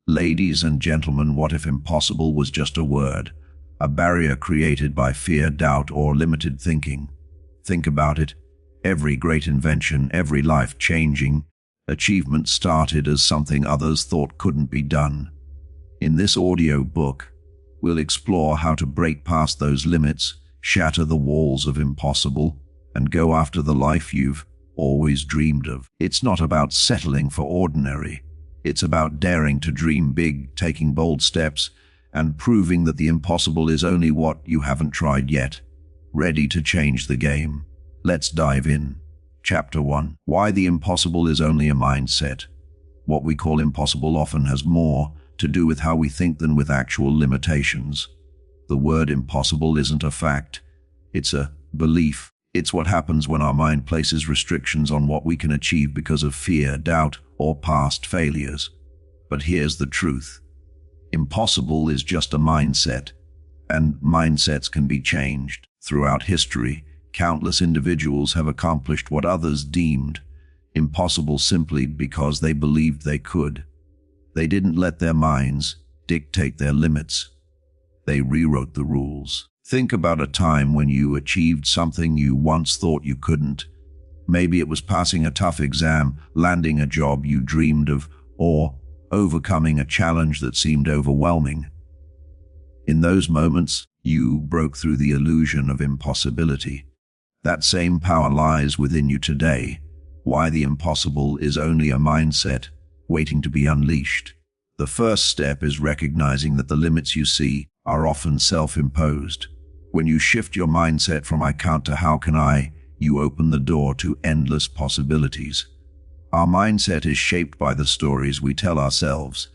Ladies and gentlemen, what if impossible was just a word, a barrier created by fear, doubt, or limited thinking? Think about it. Every great invention, every life-changing achievement started as something others thought couldn't be done. In this audio book, we'll explore how to break past those limits, shatter the walls of impossible, and go after the life you've always dreamed of. It's not about settling for ordinary. It's about daring to dream big, taking bold steps, and proving that the impossible is only what you haven't tried yet. Ready to change the game? Let's dive in. Chapter 1. Why the impossible is only a mindset. What we call impossible often has more to do with how we think than with actual limitations. The word impossible isn't a fact. It's a belief. It's what happens when our mind places restrictions on what we can achieve because of fear, doubt, or past failures. But here's the truth. Impossible is just a mindset, and mindsets can be changed. Throughout history, countless individuals have accomplished what others deemed impossible simply because they believed they could. They didn't let their minds dictate their limits. They rewrote the rules. Think about a time when you achieved something you once thought you couldn't. Maybe it was passing a tough exam, landing a job you dreamed of, or overcoming a challenge that seemed overwhelming. In those moments, you broke through the illusion of impossibility. That same power lies within you today. Why the impossible is only a mindset waiting to be unleashed. The first step is recognizing that the limits you see are often self-imposed. When you shift your mindset from "I can't" to "how can I," you open the door to endless possibilities. Our mindset is shaped by the stories we tell ourselves.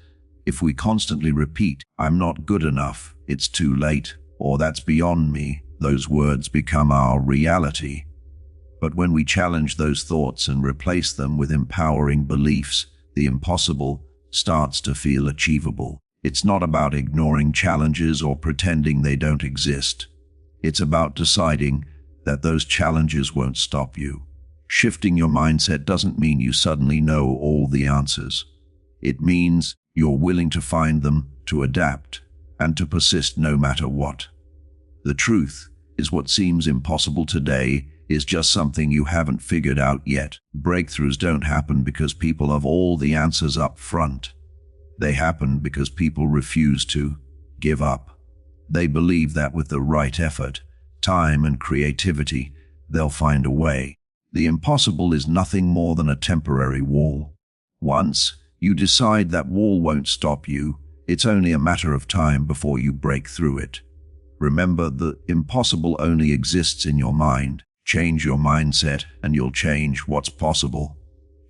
If we constantly repeat, "I'm not good enough," "it's too late," or "that's beyond me," those words become our reality. But when we challenge those thoughts and replace them with empowering beliefs, the impossible starts to feel achievable. It's not about ignoring challenges or pretending they don't exist. It's about deciding that those challenges won't stop you. Shifting your mindset doesn't mean you suddenly know all the answers. It means you're willing to find them, to adapt, and to persist no matter what. The truth is, what seems impossible today is just something you haven't figured out yet. Breakthroughs don't happen because people have all the answers up front. They happen because people refuse to give up. They believe that with the right effort, time, and creativity, they'll find a way. The impossible is nothing more than a temporary wall. Once you decide that wall won't stop you, it's only a matter of time before you break through it. Remember, the impossible only exists in your mind. Change your mindset and you'll change what's possible.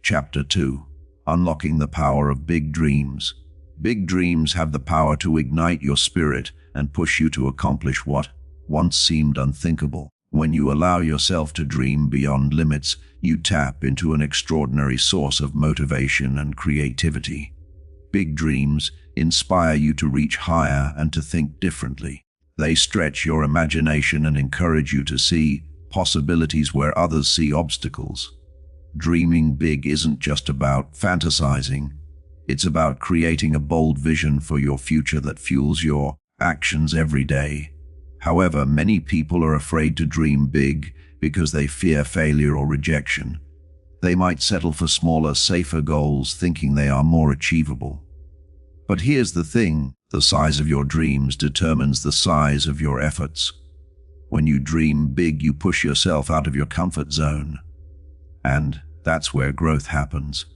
Chapter 2. Unlocking the power of big dreams. Big dreams have the power to ignite your spirit and push you to accomplish what once seemed unthinkable. When you allow yourself to dream beyond limits, you tap into an extraordinary source of motivation and creativity. Big dreams inspire you to reach higher and to think differently. They stretch your imagination and encourage you to see possibilities where others see obstacles. Dreaming big isn't just about fantasizing. It's about creating a bold vision for your future that fuels your actions every day. However, many people are afraid to dream big because they fear failure or rejection. They might settle for smaller, safer goals, thinking they are more achievable. But here's the thing: the size of your dreams determines the size of your efforts. When you dream big, you push yourself out of your comfort zone. And that's where growth happens.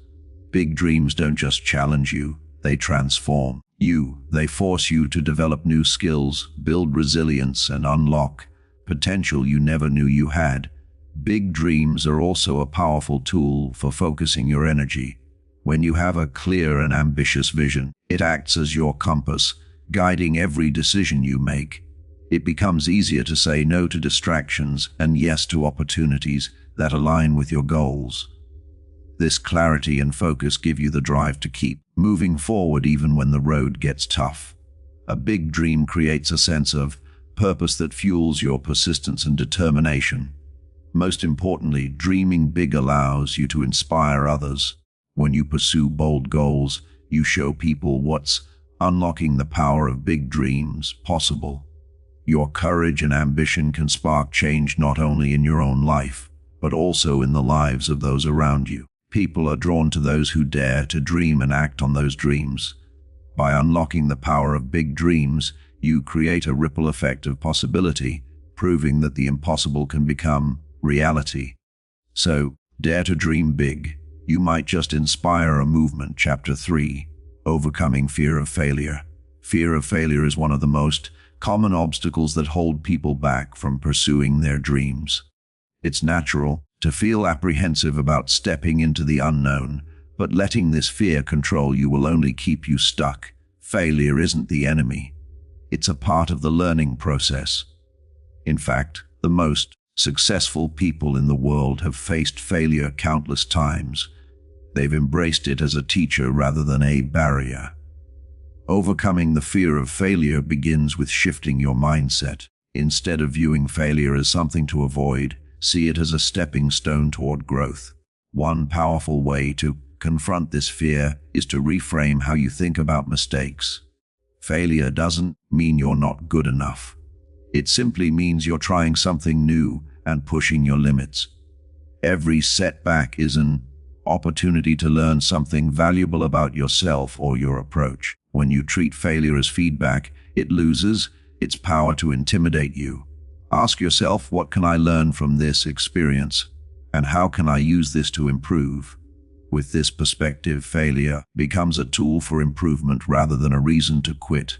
Big dreams don't just challenge you, they transform you. They force you to develop new skills, build resilience, and unlock potential you never knew you had. Big dreams are also a powerful tool for focusing your energy. When you have a clear and ambitious vision, it acts as your compass, guiding every decision you make. It becomes easier to say no to distractions and yes to opportunities that align with your goals. This clarity and focus give you the drive to keep moving forward even when the road gets tough. A big dream creates a sense of purpose that fuels your persistence and determination. Most importantly, dreaming big allows you to inspire others. When you pursue bold goals, You show people what's unlocking the power of big dreams possible. Your courage and ambition can spark change not only in your own life, but also in the lives of those around you. People are drawn to those who dare to dream and act on those dreams. By unlocking the power of big dreams, you create a ripple effect of possibility, proving that the impossible can become reality. So, dare to dream big. You might just inspire a movement. Chapter 3. Overcoming fear of failure. Fear of failure is one of the most common obstacles that hold people back from pursuing their dreams. It's natural to feel apprehensive about stepping into the unknown, but letting this fear control you will only keep you stuck. Failure isn't the enemy. It's a part of the learning process. In fact, the most successful people in the world have faced failure countless times. They've embraced it as a teacher rather than a barrier. Overcoming the fear of failure begins with shifting your mindset. Instead of viewing failure as something to avoid, see it as a stepping stone toward growth. One powerful way to confront this fear is to reframe how you think about mistakes. Failure doesn't mean you're not good enough. It simply means you're trying something new and pushing your limits. Every setback is an opportunity to learn something valuable about yourself or your approach. When you treat failure as feedback, it loses its power to intimidate you. Ask yourself, what can I learn from this experience? And how can I use this to improve? With this perspective, failure becomes a tool for improvement rather than a reason to quit.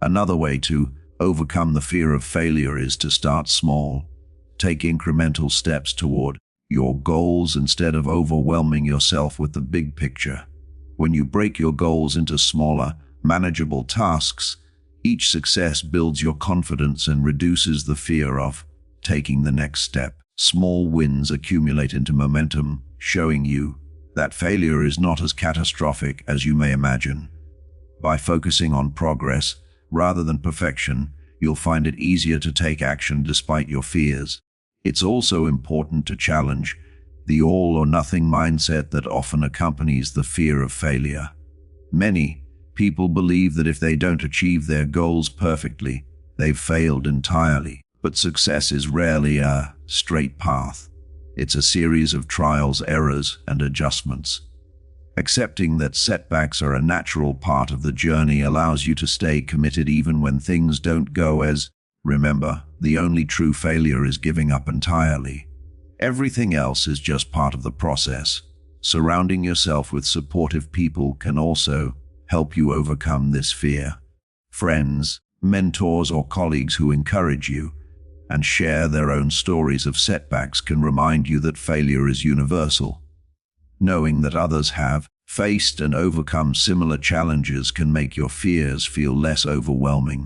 Another way to overcome the fear of failure is to start small. Take incremental steps toward your goals instead of overwhelming yourself with the big picture. When you break your goals into smaller, manageable tasks, each success builds your confidence and reduces the fear of taking the next step. Small wins accumulate into momentum, showing you that failure is not as catastrophic as you may imagine. By focusing on progress rather than perfection, you'll find it easier to take action despite your fears. It's also important to challenge the all-or-nothing mindset that often accompanies the fear of failure. Many people believe that if they don't achieve their goals perfectly, they've failed entirely. But success is rarely a straight path. It's a series of trials, errors, and adjustments. Accepting that setbacks are a natural part of the journey allows you to stay committed even when things don't go as. Remember, the only true failure is giving up entirely. Everything else is just part of the process. Surrounding yourself with supportive people can also help you overcome this fear. Friends, mentors, or colleagues who encourage you and share their own stories of setbacks can remind you that failure is universal. Knowing that others have faced and overcome similar challenges can make your fears feel less overwhelming.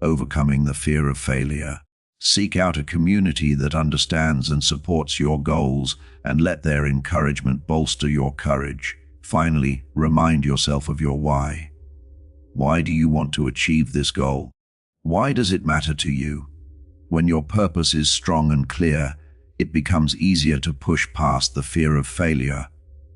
Overcoming the fear of failure. Seek out a community that understands and supports your goals and let their encouragement bolster your courage. Finally, remind yourself of your why. Why do you want to achieve this goal? Why does it matter to you? When your purpose is strong and clear, it becomes easier to push past the fear of failure.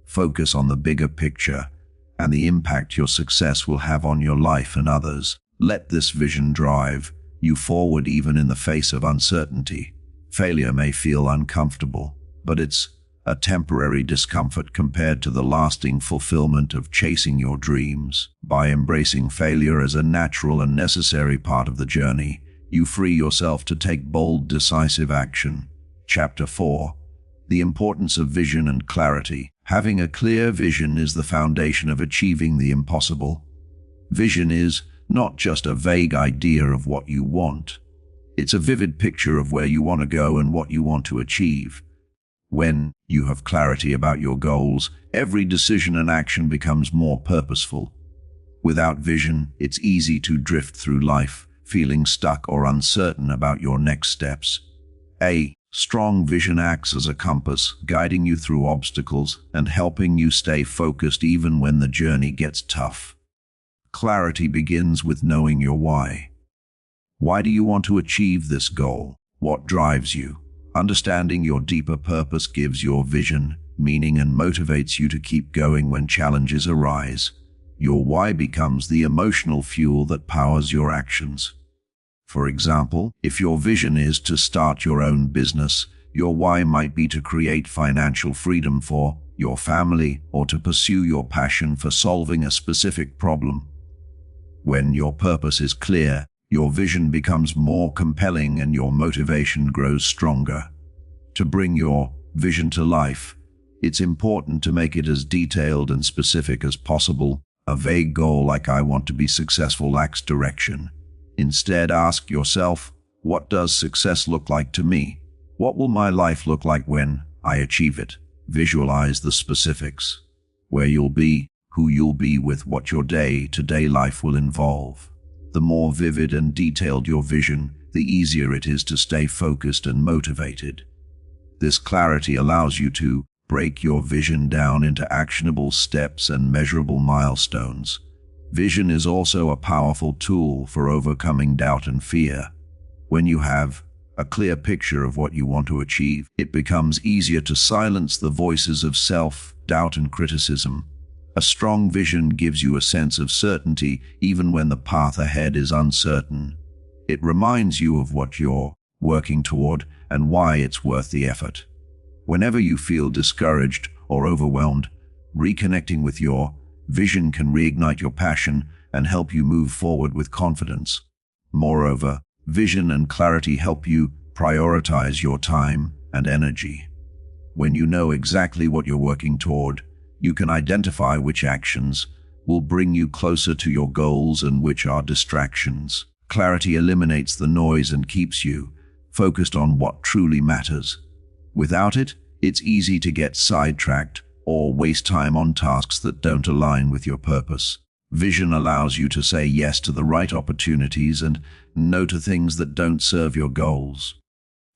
Focus on the bigger picture and the impact your success will have on your life and others. Let this vision drive you forward even in the face of uncertainty. Failure may feel uncomfortable, but it's a temporary discomfort compared to the lasting fulfillment of chasing your dreams. By embracing failure as a natural and necessary part of the journey, you free yourself to take bold, decisive action. Chapter 4. The importance of vision and clarity. Having a clear vision is the foundation of achieving the impossible. Vision is not just a vague idea of what you want. It's a vivid picture of where you want to go and what you want to achieve. When you have clarity about your goals, every decision and action becomes more purposeful. Without vision, it's easy to drift through life, feeling stuck or uncertain about your next steps. A strong vision acts as a compass, guiding you through obstacles and helping you stay focused even when the journey gets tough. Clarity begins with knowing your why. Why do you want to achieve this goal? What drives you? Understanding your deeper purpose gives your vision meaning and motivates you to keep going when challenges arise. Your why becomes the emotional fuel that powers your actions. For example, if your vision is to start your own business, your why might be to create financial freedom for your family or to pursue your passion for solving a specific problem. When your purpose is clear, your vision becomes more compelling and your motivation grows stronger. To bring your vision to life, it's important to make it as detailed and specific as possible. A vague goal like "I want to be successful" lacks direction. Instead, ask yourself, what does success look like to me? What will my life look like when I achieve it? Visualize the specifics. Where you'll be, who you'll be with, what your day-to-day life will involve. The more vivid and detailed your vision, the easier it is to stay focused and motivated. This clarity allows you to break your vision down into actionable steps and measurable milestones. Vision is also a powerful tool for overcoming doubt and fear. When you have a clear picture of what you want to achieve, it becomes easier to silence the voices of self-doubt and criticism. A strong vision gives you a sense of certainty even when the path ahead is uncertain. It reminds you of what you're working toward and why it's worth the effort. Whenever you feel discouraged or overwhelmed, reconnecting with your vision can reignite your passion and help you move forward with confidence. Moreover, vision and clarity help you prioritize your time and energy. When you know exactly what you're working toward, you can identify which actions will bring you closer to your goals and which are distractions. Clarity eliminates the noise and keeps you focused on what truly matters. Without it, it's easy to get sidetracked or waste time on tasks that don't align with your purpose. Vision allows you to say yes to the right opportunities and no to things that don't serve your goals.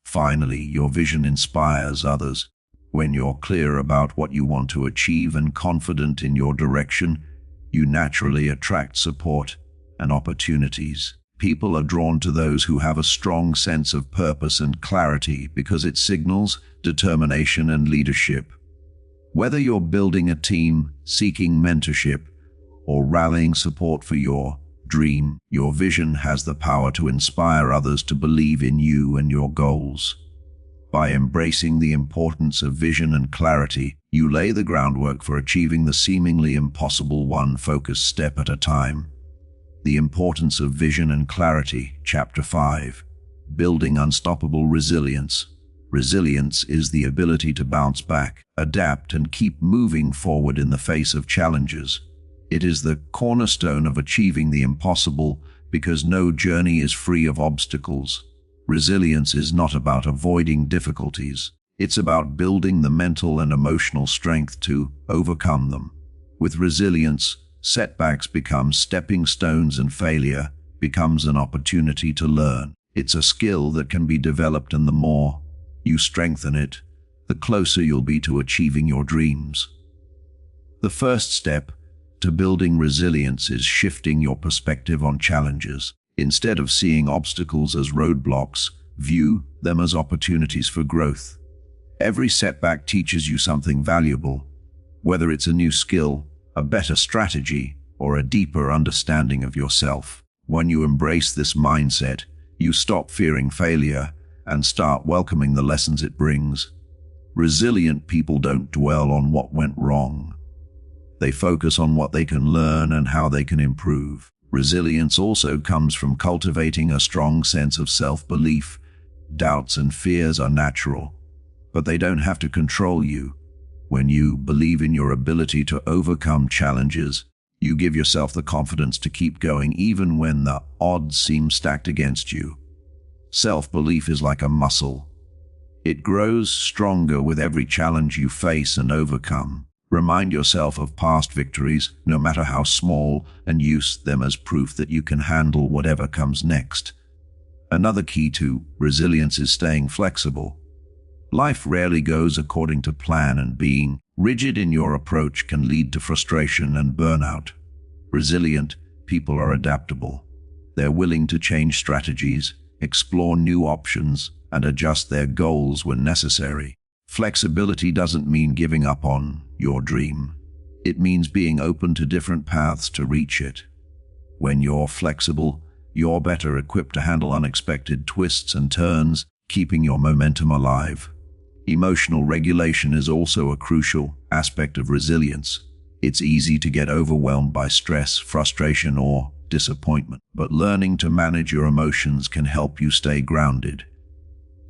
Finally, your vision inspires others. When you're clear about what you want to achieve and confident in your direction, you naturally attract support and opportunities. People are drawn to those who have a strong sense of purpose and clarity because it signals determination and leadership. Whether you're building a team, seeking mentorship, or rallying support for your dream, your vision has the power to inspire others to believe in you and your goals. By embracing the importance of vision and clarity, you lay the groundwork for achieving the seemingly impossible one focused step at a time. The importance of vision and clarity, Chapter 5. Building unstoppable resilience. Resilience is the ability to bounce back, adapt, and keep moving forward in the face of challenges. It is the cornerstone of achieving the impossible because no journey is free of obstacles. Resilience is not about avoiding difficulties. It's about building the mental and emotional strength to overcome them. With resilience, setbacks become stepping stones and failure becomes an opportunity to learn. It's a skill that can be developed, and the more you strengthen it, the closer you'll be to achieving your dreams. The first step to building resilience is shifting your perspective on challenges. Instead of seeing obstacles as roadblocks, view them as opportunities for growth. Every setback teaches you something valuable, whether it's a new skill, a better strategy, or a deeper understanding of yourself. When you embrace this mindset, you stop fearing failure and start welcoming the lessons it brings. Resilient people don't dwell on what went wrong. They focus on what they can learn and how they can improve. Resilience also comes from cultivating a strong sense of self-belief. Doubts and fears are natural, but they don't have to control you. When you believe in your ability to overcome challenges, you give yourself the confidence to keep going even when the odds seem stacked against you. Self-belief is like a muscle. It grows stronger with every challenge you face and overcome. Remind yourself of past victories, no matter how small, and use them as proof that you can handle whatever comes next. Another key to resilience is staying flexible. Life rarely goes according to plan, and being rigid in your approach can lead to frustration and burnout. Resilient people are adaptable. They're willing to change strategies, explore new options, and adjust their goals when necessary. Flexibility doesn't mean giving up on your dream. It means being open to different paths to reach it. When you're flexible, you're better equipped to handle unexpected twists and turns, keeping your momentum alive. Emotional regulation is also a crucial aspect of resilience. It's easy to get overwhelmed by stress, frustration, or disappointment, but learning to manage your emotions can help you stay grounded.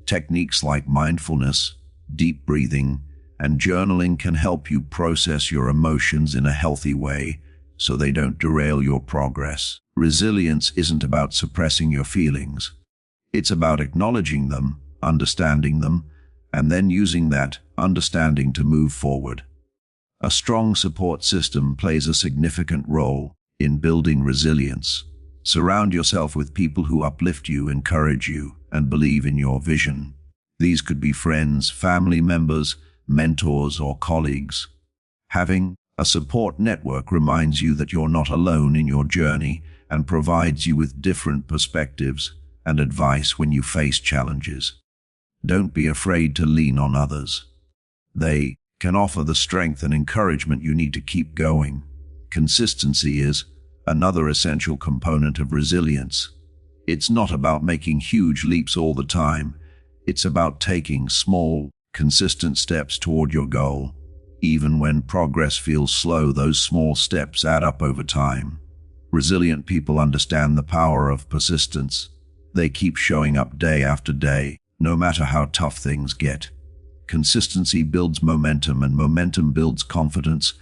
Techniques like mindfulness, deep breathing, and journaling can help you process your emotions in a healthy way so they don't derail your progress. Resilience isn't about suppressing your feelings. It's about acknowledging them, understanding them, and then using that understanding to move forward. A strong support system plays a significant role in building resilience. Surround yourself with people who uplift you, encourage you, and believe in your vision. These could be friends, family members, mentors, or colleagues. Having a support network reminds you that you're not alone in your journey and provides you with different perspectives and advice when you face challenges. Don't be afraid to lean on others. They can offer the strength and encouragement you need to keep going. Consistency is another essential component of resilience. It's not about making huge leaps all the time. It's about taking small, consistent steps toward your goal. Even when progress feels slow, those small steps add up over time. Resilient people understand the power of persistence. They keep showing up day after day, no matter how tough things get. Consistency builds momentum, and momentum builds confidence,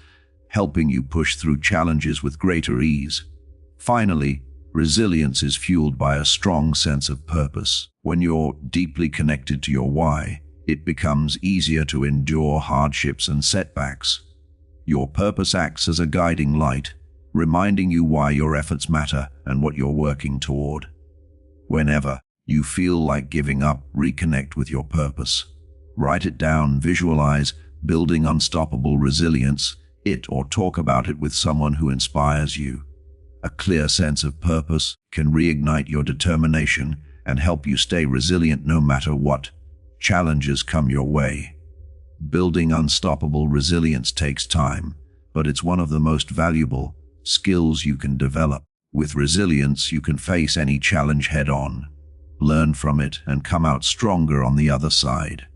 helping you push through challenges with greater ease. Finally, resilience is fueled by a strong sense of purpose. When you're deeply connected to your why, it becomes easier to endure hardships and setbacks. Your purpose acts as a guiding light, reminding you why your efforts matter and what you're working toward. Whenever you feel like giving up, reconnect with your purpose. Write it down, visualize building unstoppable resilience, or talk about it with someone who inspires you. A clear sense of purpose can reignite your determination and help you stay resilient no matter what challenges come your way. Building unstoppable resilience takes time, but it's one of the most valuable skills you can develop. With resilience, you can face any challenge head-on, learn from it, and come out stronger on the other side.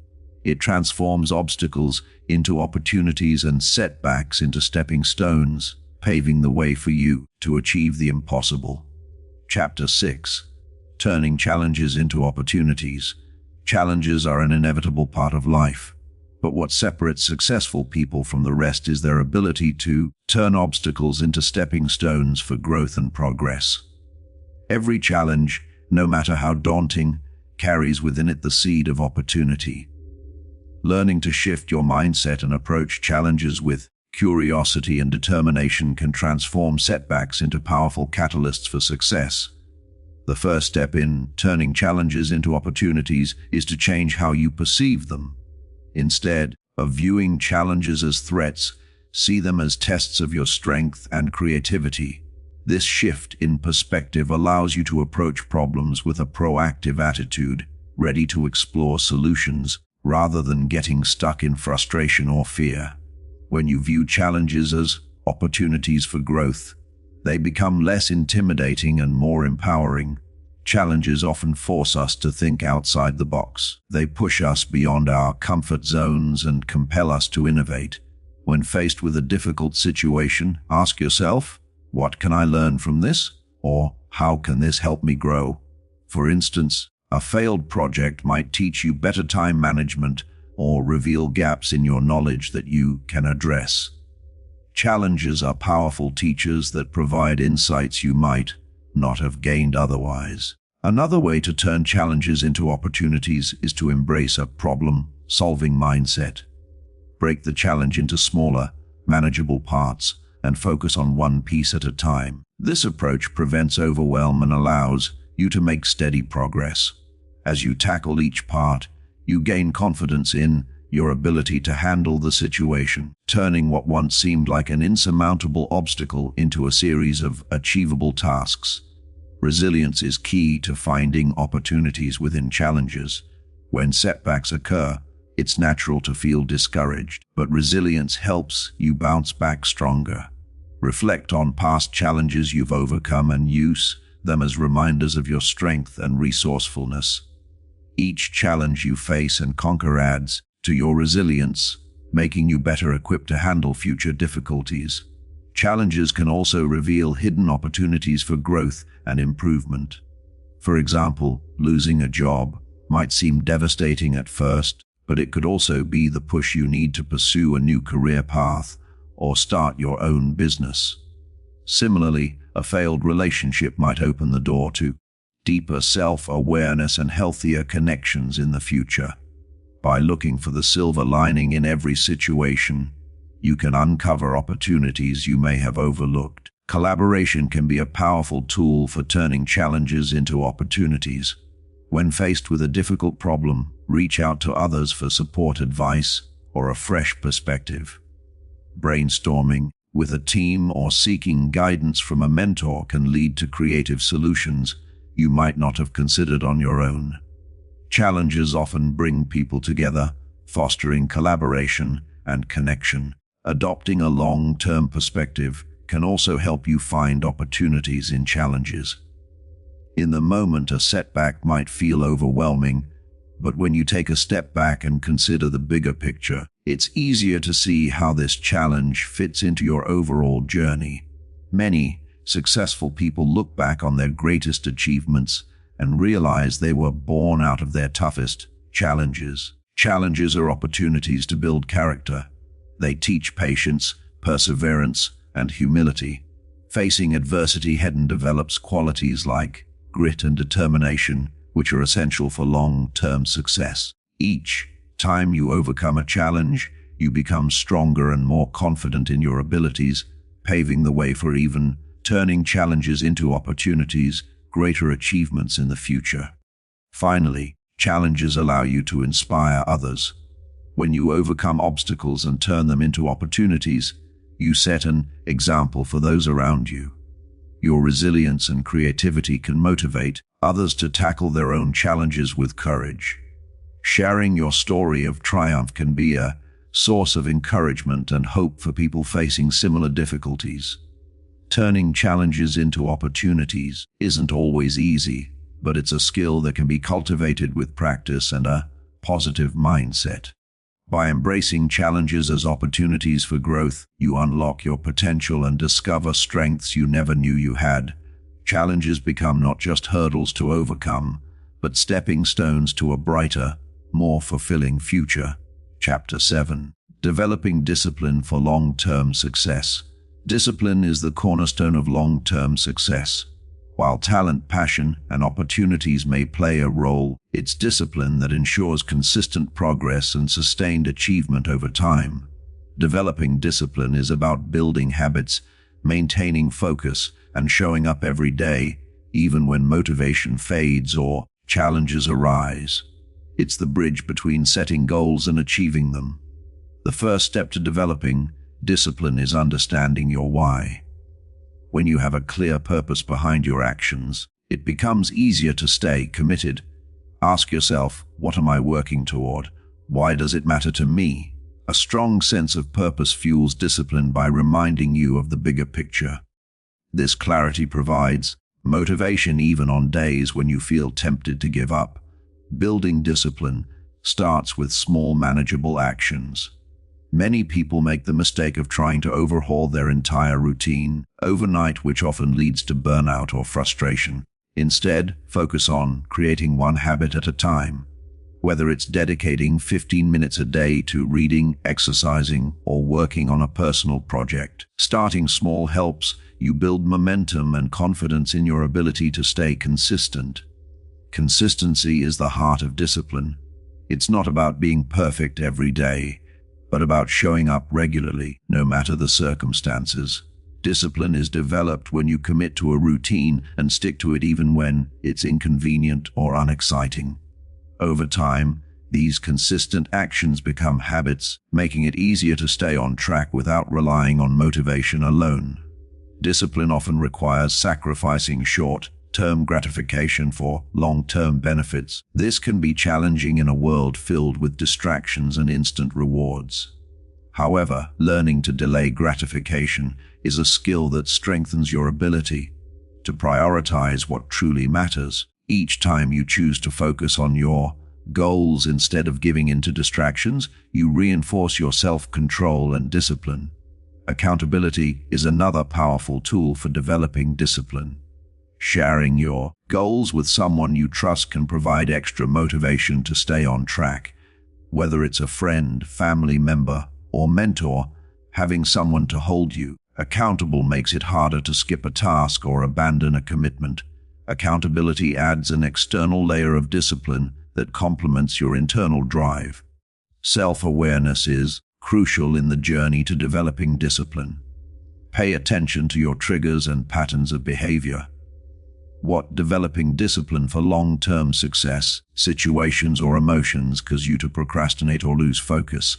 It transforms obstacles into opportunities and setbacks into stepping stones, paving the way for you to achieve the impossible. Chapter 6. Turning challenges into opportunities. Challenges are an inevitable part of life, but what separates successful people from the rest is their ability to turn obstacles into stepping stones for growth and progress. Every challenge, no matter how daunting, carries within it the seed of opportunity. Learning to shift your mindset and approach challenges with curiosity and determination can transform setbacks into powerful catalysts for success. The first step in turning challenges into opportunities is to change how you perceive them. Instead of viewing challenges as threats, see them as tests of your strength and creativity. This shift in perspective allows you to approach problems with a proactive attitude, ready to explore solutions rather than getting stuck in frustration or fear. When you view challenges as opportunities for growth, they become less intimidating and more empowering. Challenges often force us to think outside the box. They push us beyond our comfort zones and compel us to innovate. When faced with a difficult situation, ask yourself, what can I learn from this? Or how can this help me grow? For instance, a failed project might teach you better time management or reveal gaps in your knowledge that you can address. Challenges are powerful teachers that provide insights you might not have gained otherwise. Another way to turn challenges into opportunities is to embrace a problem-solving mindset. Break the challenge into smaller, manageable parts and focus on one piece at a time. This approach prevents overwhelm and allows you to make steady progress. As you tackle each part, you gain confidence in your ability to handle the situation, turning what once seemed like an insurmountable obstacle into a series of achievable tasks. Resilience is key to finding opportunities within challenges. When setbacks occur, It's natural to feel discouraged, but resilience helps you bounce back stronger. Reflect on past challenges you've overcome and use them as reminders of your strength and resourcefulness. Each challenge you face and conquer adds to your resilience, making you better equipped to handle future difficulties. Challenges can also reveal hidden opportunities for growth and improvement. For example, losing a job might seem devastating at first, but it could also be the push you need to pursue a new career path or start your own business. Similarly, a failed relationship might open the door to deeper self-awareness and healthier connections in the future. By looking for the silver lining in every situation, you can uncover opportunities you may have overlooked. Collaboration can be a powerful tool for turning challenges into opportunities. When faced with a difficult problem, reach out to others for support, advice, or a fresh perspective. Brainstorming with a team or seeking guidance from a mentor can lead to creative solutions you might not have considered on your own. Challenges often bring people together, fostering collaboration and connection. Adopting a long-term perspective can also help you find opportunities in challenges. In the moment, a setback might feel overwhelming, but when you take a step back and consider the bigger picture, it's easier to see how this challenge fits into your overall journey. Many successful people look back on their greatest achievements and realize they were born out of their toughest challenges. Challenges are opportunities to build character. They teach patience, perseverance, and humility. Facing adversity head-on develops qualities like grit and determination, which are essential for long-term success. Each time you overcome a challenge, you become stronger and more confident in your abilities, paving the way for even turning challenges into opportunities, greater achievements in the future. Finally, challenges allow you to inspire others. When you overcome obstacles and turn them into opportunities, you set an example for those around you. Your resilience and creativity can motivate others to tackle their own challenges with courage. Sharing your story of triumph can be a source of encouragement and hope for people facing similar difficulties. Turning challenges into opportunities isn't always easy, but it's a skill that can be cultivated with practice and a positive mindset. By embracing challenges as opportunities for growth, you unlock your potential and discover strengths you never knew you had. Challenges become not just hurdles to overcome, but stepping stones to a brighter, more fulfilling future. Chapter 7. Developing discipline for long-term success. Discipline is the cornerstone of long-term success. While talent, passion, and opportunities may play a role, it's discipline that ensures consistent progress and sustained achievement over time. Developing discipline is about building habits, maintaining focus, and showing up every day, even when motivation fades or challenges arise. It's the bridge between setting goals and achieving them. The first step to developing discipline is understanding your why. When you have a clear purpose behind your actions, it becomes easier to stay committed. Ask yourself, what am I working toward? Why does it matter to me? A strong sense of purpose fuels discipline by reminding you of the bigger picture. This clarity provides motivation even on days when you feel tempted to give up. Building discipline starts with small, manageable actions. Many people make the mistake of trying to overhaul their entire routine overnight, which often leads to burnout or frustration. Instead, focus on creating one habit at a time. Whether it's dedicating 15 minutes a day to reading, exercising, or working on a personal project, starting small helps you build momentum and confidence in your ability to stay consistent. Consistency is the heart of discipline. It's not about being perfect every day, but about showing up regularly, no matter the circumstances. Discipline is developed when you commit to a routine and stick to it even when it's inconvenient or unexciting. Over time, these consistent actions become habits, making it easier to stay on track without relying on motivation alone. Discipline often requires sacrificing short short-term gratification for long-term benefits. This can be challenging in a world filled with distractions and instant rewards. However, learning to delay gratification is a skill that strengthens your ability to prioritize what truly matters. Each time you choose to focus on your goals instead of giving in to distractions, you reinforce your self-control and discipline. Accountability is another powerful tool for developing discipline. Sharing your goals with someone you trust can provide extra motivation to stay on track. Whether it's a friend, family member, or mentor, having someone to hold you accountable makes it harder to skip a task or abandon a commitment. Accountability adds an external layer of discipline that complements your internal drive. Self-awareness is crucial in the journey to developing discipline. Pay attention to your triggers and patterns of behavior. What developing discipline for long-term success, situations or emotions cause you to procrastinate or lose focus.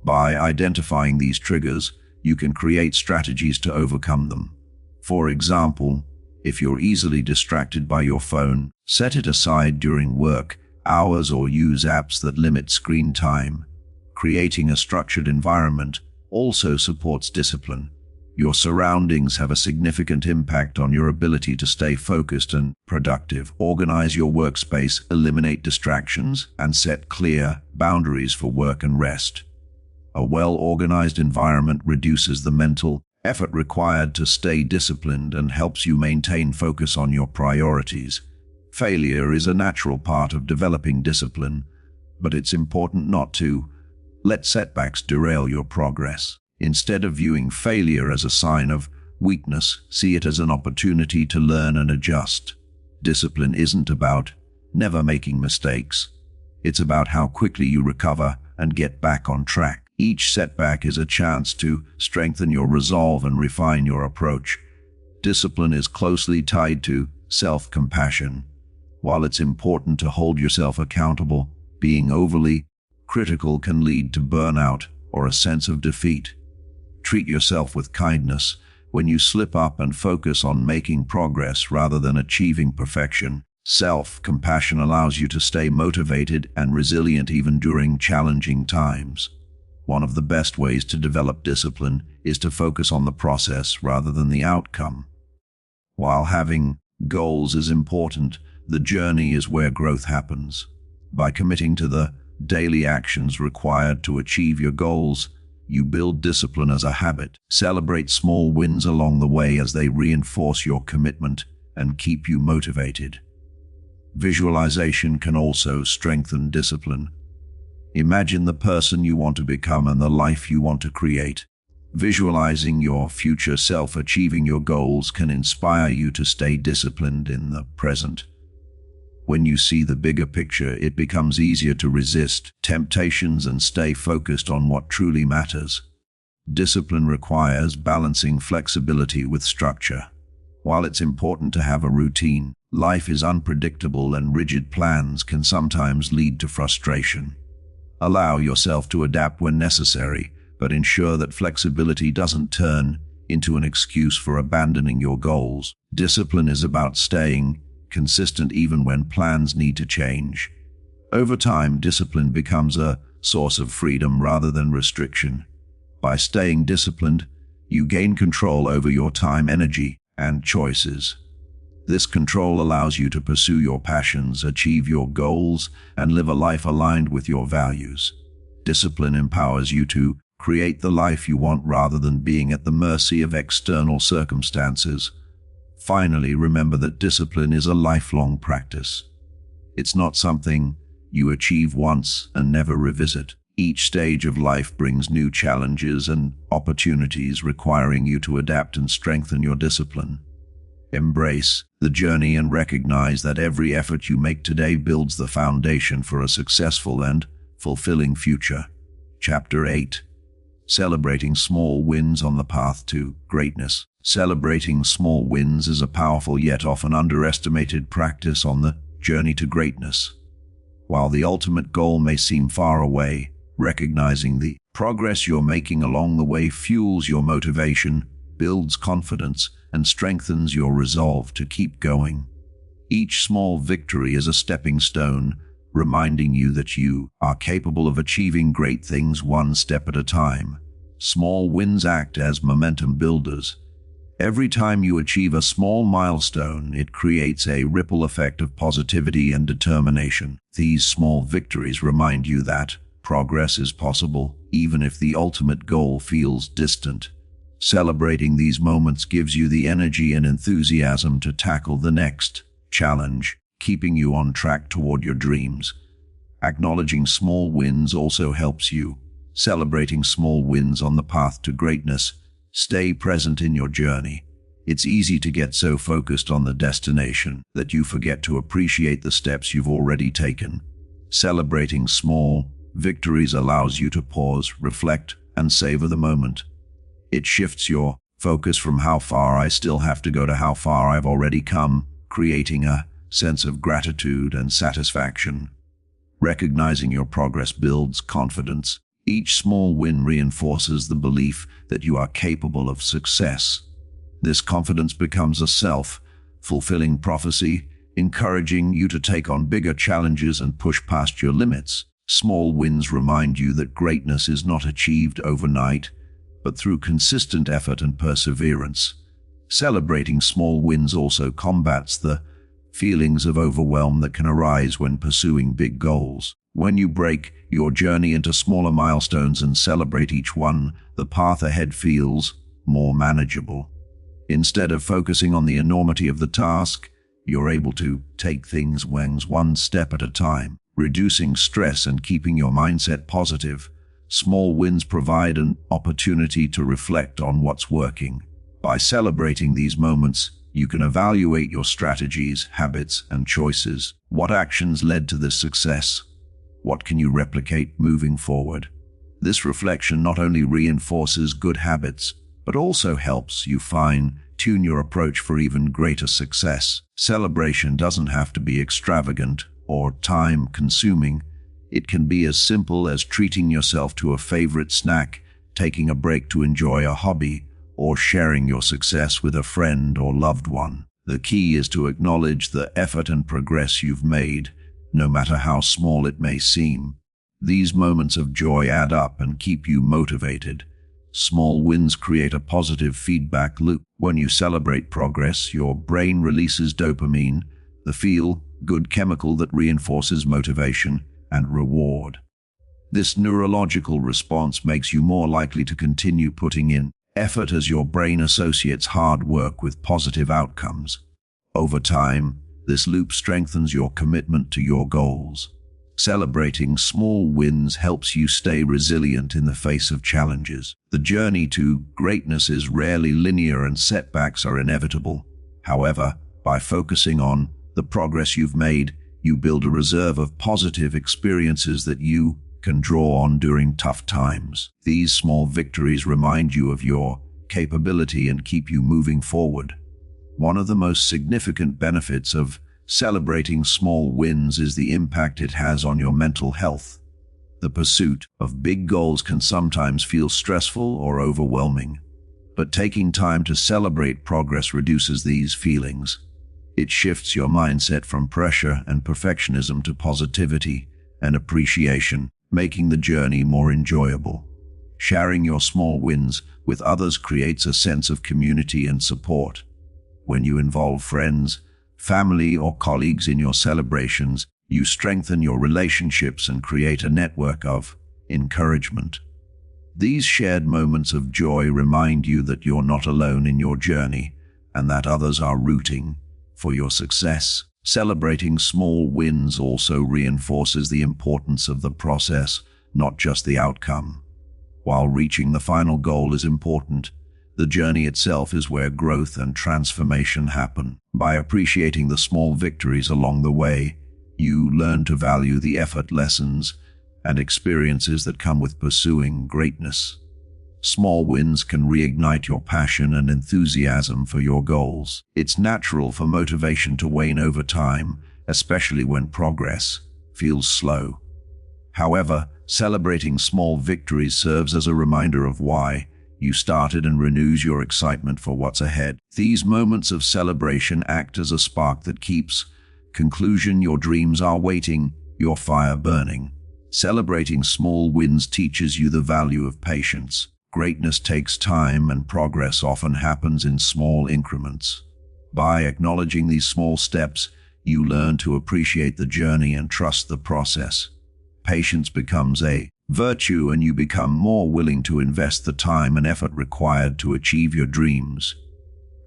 By identifying these triggers, you can create strategies to overcome them. For example, if you're easily distracted by your phone, set it aside during work hours or use apps that limit screen time. Creating a structured environment also supports discipline. Your surroundings have a significant impact on your ability to stay focused and productive. Organize your workspace, eliminate distractions, and set clear boundaries for work and rest. A well-organized environment reduces the mental effort required to stay disciplined and helps you maintain focus on your priorities. Failure is a natural part of developing discipline, but it's important not to let setbacks derail your progress. Instead of viewing failure as a sign of weakness, see it as an opportunity to learn and adjust. Discipline isn't about never making mistakes. It's about how quickly you recover and get back on track. Each setback is a chance to strengthen your resolve and refine your approach. Discipline is closely tied to self-compassion. While it's important to hold yourself accountable, being overly critical can lead to burnout or a sense of defeat. Treat yourself with kindness. When you slip up and focus on making progress rather than achieving perfection, self-compassion allows you to stay motivated and resilient even during challenging times. One of the best ways to develop discipline is to focus on the process rather than the outcome. While having goals is important, the journey is where growth happens. By committing to the daily actions required to achieve your goals, you build discipline as a habit. Celebrate small wins along the way as they reinforce your commitment and keep you motivated. Visualization can also strengthen discipline. Imagine the person you want to become and the life you want to create. Visualizing your future self achieving your goals can inspire you to stay disciplined in the present. When you see the bigger picture, it becomes easier to resist temptations and stay focused on what truly matters. Discipline requires balancing flexibility with structure. While it's important to have a routine, life is unpredictable and rigid plans can sometimes lead to frustration. Allow yourself to adapt when necessary, but ensure that flexibility doesn't turn into an excuse for abandoning your goals. Discipline is about staying consistent even when plans need to change. Over time, discipline becomes a source of freedom rather than restriction. By staying disciplined, you gain control over your time, energy, and choices. This control allows you to pursue your passions, achieve your goals, and live a life aligned with your values. Discipline empowers you to create the life you want rather than being at the mercy of external circumstances. Finally, remember that discipline is a lifelong practice. It's not something you achieve once and never revisit. Each stage of life brings new challenges and opportunities requiring you to adapt and strengthen your discipline. Embrace the journey and recognize that every effort you make today builds the foundation for a successful and fulfilling future. Chapter 8. Celebrating small wins on the path to greatness. Celebrating small wins is a powerful yet often underestimated practice on the journey to greatness. While the ultimate goal may seem far away, recognizing the progress you're making along the way fuels your motivation, builds confidence, and strengthens your resolve to keep going. Each small victory is a stepping stone, reminding you that you are capable of achieving great things one step at a time. Small wins act as momentum builders. Every time you achieve a small milestone, it creates a ripple effect of positivity and determination. These small victories remind you that progress is possible, even if the ultimate goal feels distant. Celebrating these moments gives you the energy and enthusiasm to tackle the next challenge, keeping you on track toward your dreams. Acknowledging small wins also helps you. Celebrating small wins on the path to greatness. Stay present in your journey. It's easy to get so focused on the destination that you forget to appreciate the steps you've already taken. Celebrating small victories allows you to pause, reflect, and savor the moment. It shifts your focus from how far I still have to go to how far I've already come, creating a sense of gratitude and satisfaction. Recognizing your progress builds confidence. Each small win reinforces the belief that you are capable of success. This confidence becomes a self-fulfilling prophecy, encouraging you to take on bigger challenges and push past your limits. Small wins remind you that greatness is not achieved overnight, but through consistent effort and perseverance. Celebrating small wins also combats the feelings of overwhelm that can arise when pursuing big goals. When you break your journey into smaller milestones and celebrate each one, the path ahead feels more manageable. Instead of focusing on the enormity of the task, you're able to take things one step at a time, reducing stress and keeping your mindset positive. Small wins provide an opportunity to reflect on what's working. By celebrating these moments, you can evaluate your strategies, habits, and choices. What actions led to this success? What can you replicate moving forward? This reflection not only reinforces good habits, but also helps you fine-tune your approach for even greater success. Celebration doesn't have to be extravagant or time-consuming. It can be as simple as treating yourself to a favorite snack, taking a break to enjoy a hobby, or sharing your success with a friend or loved one. The key is to acknowledge the effort and progress you've made, no matter how small it may seem. These moments of joy add up and keep you motivated. Small wins create a positive feedback loop. When you celebrate progress, your brain releases dopamine, the feel-good chemical that reinforces motivation and reward. This neurological response makes you more likely to continue putting in effort as your brain associates hard work with positive outcomes. Over time, this loop strengthens your commitment to your goals. Celebrating small wins helps you stay resilient in the face of challenges. The journey to greatness is rarely linear and setbacks are inevitable. However, by focusing on the progress you've made, you build a reserve of positive experiences that you can draw on during tough times. These small victories remind you of your capability and keep you moving forward. One of the most significant benefits of celebrating small wins is the impact it has on your mental health. The pursuit of big goals can sometimes feel stressful or overwhelming, but taking time to celebrate progress reduces these feelings. It shifts your mindset from pressure and perfectionism to positivity and appreciation, making the journey more enjoyable. Sharing your small wins with others creates a sense of community and support. When you involve friends, family, or colleagues in your celebrations, you strengthen your relationships and create a network of encouragement. These shared moments of joy remind you that you're not alone in your journey and that others are rooting for your success. Celebrating small wins also reinforces the importance of the process, not just the outcome. While reaching the final goal is important, the journey itself is where growth and transformation happen. By appreciating the small victories along the way, you learn to value the effort, lessons, and experiences that come with pursuing greatness. Small wins can reignite your passion and enthusiasm for your goals. It's natural for motivation to wane over time, especially when progress feels slow. However, celebrating small victories serves as a reminder of why you started and renews your excitement for what's ahead. These moments of celebration act as a spark that keeps Conclusion: your dreams are waiting, your fire burning. Celebrating small wins teaches you the value of patience. Greatness takes time, and progress often happens in small increments. By acknowledging these small steps, you learn to appreciate the journey and trust the process. Patience becomes a virtue, and you become more willing to invest the time and effort required to achieve your dreams.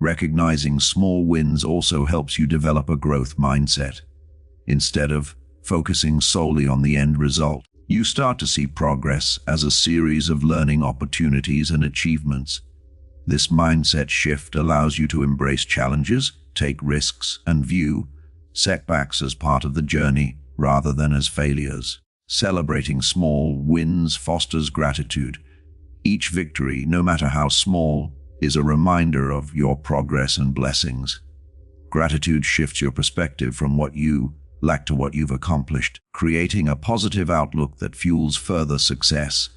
Recognizing small wins also helps you develop a growth mindset. Instead of focusing solely on the end result, you start to see progress as a series of learning opportunities and achievements. This mindset shift allows you to embrace challenges, take risks, and view setbacks as part of the journey rather than as failures. Celebrating small wins fosters gratitude. Each victory, no matter how small, is a reminder of your progress and blessings. Gratitude shifts your perspective from what you lack to what you've accomplished, creating a positive outlook that fuels further success.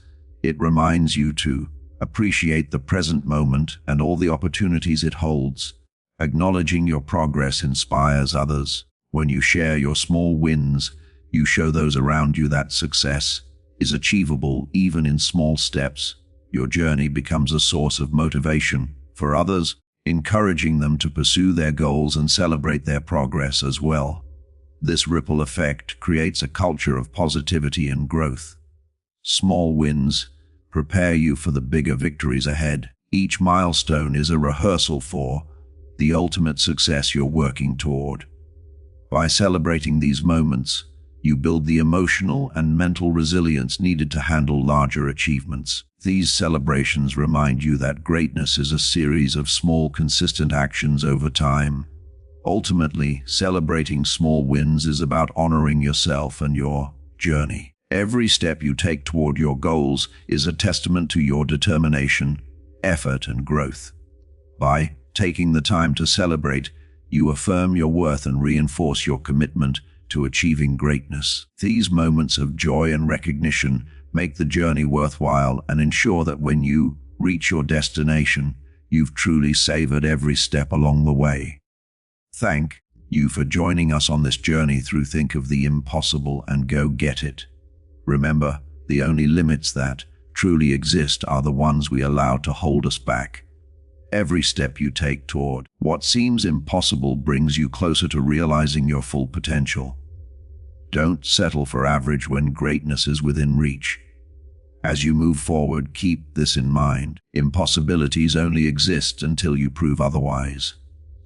It reminds you to appreciate the present moment and all the opportunities it holds. Acknowledging your progress inspires others. When you share your small wins, you show those around you that success is achievable even in small steps. Your journey becomes a source of motivation for others, encouraging them to pursue their goals and celebrate their progress as well. This ripple effect creates a culture of positivity and growth. Small wins prepare you for the bigger victories ahead. Each milestone is a rehearsal for the ultimate success you're working toward. By celebrating these moments, you build the emotional and mental resilience needed to handle larger achievements. These celebrations remind you that greatness is a series of small, consistent actions over time. Ultimately, celebrating small wins is about honoring yourself and your journey. Every step you take toward your goals is a testament to your determination, effort, and growth. By taking the time to celebrate, you affirm your worth and reinforce your commitment to achieving greatness. These moments of joy and recognition make the journey worthwhile and ensure that when you reach your destination, you've truly savored every step along the way. Thank you for joining us on this journey through Think of the Impossible and Go Get It. Remember, the only limits that truly exist are the ones we allow to hold us back. Every step you take toward what seems impossible brings you closer to realizing your full potential. Don't settle for average when greatness is within reach. As you move forward, keep this in mind. Impossibilities only exist until you prove otherwise.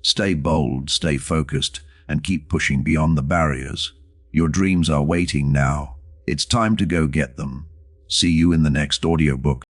Stay bold, stay focused, and keep pushing beyond the barriers. Your dreams are waiting now. It's time to go get them. See you in the next audiobook.